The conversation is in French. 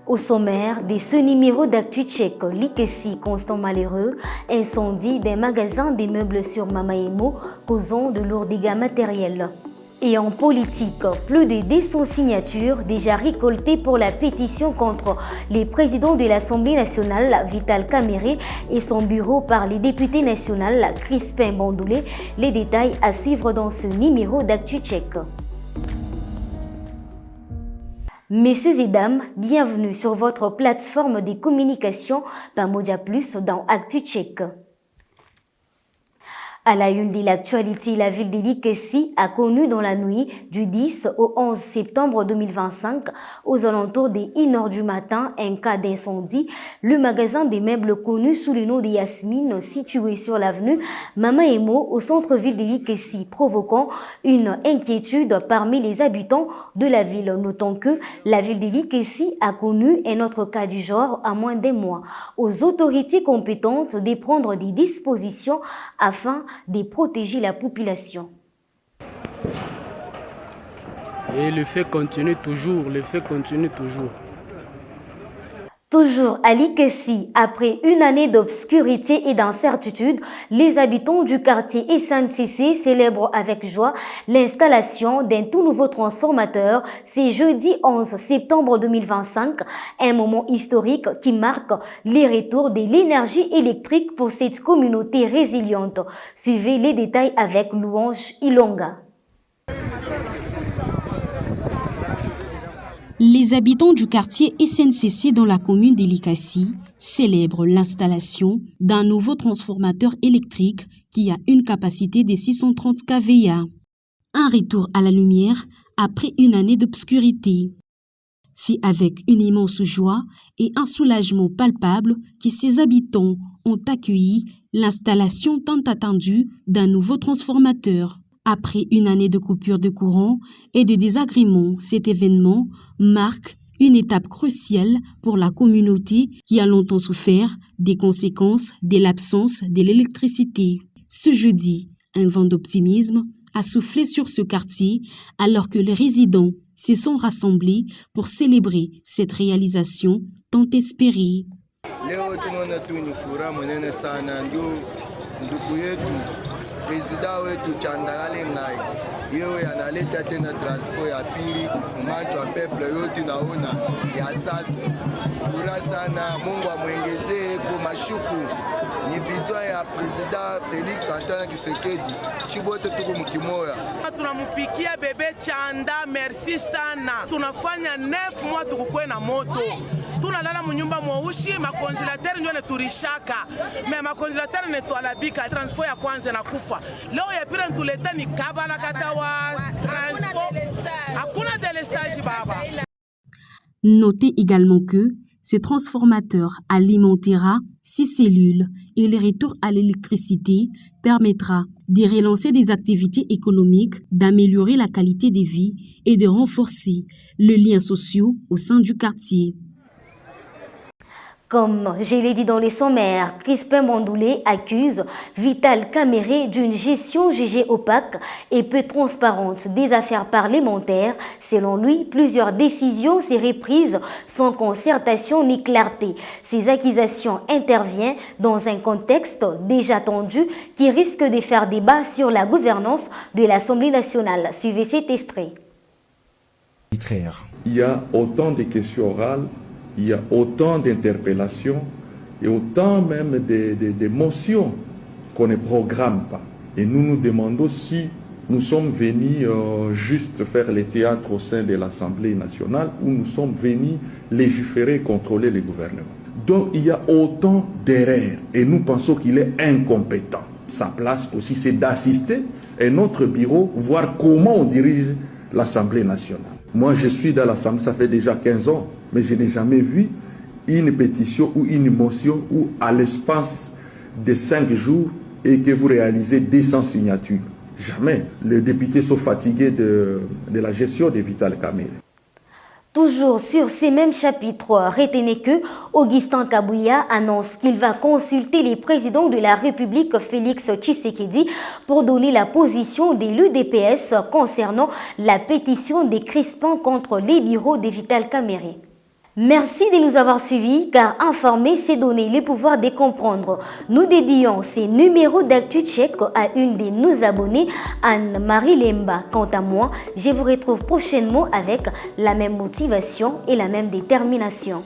Au sommaire de ce numéro d'Actu Tchèque, l'IKESI constant malheureux, incendie des magasins des meubles sur Mamaemo causant de lourds dégâts matériels. Et en politique, plus de 200 signatures déjà récoltées pour la pétition contre les présidents de l'Assemblée nationale, Vital Kamerhe, et son bureau par les députés nationaux, Crispin Bandoulé. Les détails à suivre dans ce numéro d'Actu Tchèque. Messieurs et dames, bienvenue sur votre plateforme de communication Pamoja Plus dans Actu Tchèque. À la une de l'actualité, la ville de l'IKESI a connu dans la nuit du 10 au 11 septembre 2025, aux alentours des 1h du matin, un cas d'incendie. Le magasin des meubles connu sous le nom de Yasmine, situé sur l'avenue Mamaemo, au centre-ville de l'IKESI, provoquant une inquiétude parmi les habitants de la ville. Notons que la ville de l'IKESI a connu un autre cas du genre à moins d'un mois. Aux autorités compétentes de prendre des dispositions afin de protéger la population. Et le fait continue toujours, Toujours à l'IKESI, après une année d'obscurité et d'incertitude, les habitants du quartier SNCC célèbrent avec joie l'installation d'un tout nouveau transformateur. C'est jeudi 11 septembre 2025, un moment historique qui marque les retours de l'énergie électrique pour cette communauté résiliente. Suivez les détails avec Louange Ilonga. Les habitants du quartier SNCC dans la commune d'Elikasi célèbrent l'installation d'un nouveau transformateur électrique qui a une capacité de 630 kVA. Un retour à la lumière après une année d'obscurité. C'est avec une immense joie et un soulagement palpable que ces habitants ont accueilli l'installation tant attendue d'un nouveau transformateur. Après une année de coupure de courant et de désagréments, cet événement marque une étape cruciale pour la communauté qui a longtemps souffert des conséquences de l'absence de l'électricité. Ce jeudi, un vent d'optimisme a soufflé sur ce quartier alors que les résidents se sont rassemblés pour célébrer cette réalisation tant espérée. Presida wetu Chandagale Ngai yeye analeta tena transfer ya pili macho ya peuple yote naona ya sasa furaha sana. Mungu amwongezee kwa mashuku. Ni vision ya Presida Felix Antoine Tshisekedi, shibote tuko mkimoya. Tunamupikia bebe Chanda, merci sana. Tunafanya 9 mois tukukwe na moto. Tunalala munyumba mweushi, makonjelateur ndio neturishaka. Me makonjelateur netwalabika, transfer ya kwanza na kufa. Leo ya pili ntuleta ni kabala katawa transfer. Hakuna délestage baba. Notez également que ce transformateur alimentera 6 cellules et le retour à l'électricité permettra de relancer des activités économiques, d'améliorer la qualité de vie et de renforcer le lien social au sein du quartier. Comme je l'ai dit dans les sommaires, Crispin Bandoulé accuse Vital Kamerhe d'une gestion jugée opaque et peu transparente des affaires parlementaires. Selon lui, plusieurs décisions seraient prises sans concertation ni clarté. Ces accusations interviennent dans un contexte déjà tendu qui risque de faire débat sur la gouvernance de l'Assemblée nationale. Suivez cet extrait. Il y a autant de questions orales. Il y a autant d'interpellations et autant même de motions qu'on ne programme pas. Et nous nous demandons si nous sommes venus juste faire le théâtre au sein de l'Assemblée nationale ou nous sommes venus légiférer et contrôler le gouvernement. Donc il y a autant d'erreurs et nous pensons qu'il est incompétent. Sa place aussi, c'est d'assister à notre bureau, voir comment on dirige l'Assemblée nationale. Moi, je suis dans l'Assemblée, ça fait déjà 15 ans, mais je n'ai jamais vu une pétition ou une motion où, à l'espace de 5 jours, et que vous réalisez 200 signatures. Jamais. Les députés sont fatigués de la gestion de Vital Kamerhe. Toujours sur ces mêmes chapitres, retenez que Augustin Kabouya annonce qu'il va consulter les présidents de la République Félix Tshisekedi pour donner la position de l'UDPS concernant la pétition des Crispins contre les bureaux de Vital Kamerhe. Merci de nous avoir suivis car informer, c'est donner le pouvoir de comprendre. Nous dédions ces numéros d'actu check à une de nos abonnés, Anne-Marie Lemba. Quant à moi, je vous retrouve prochainement avec la même motivation et la même détermination.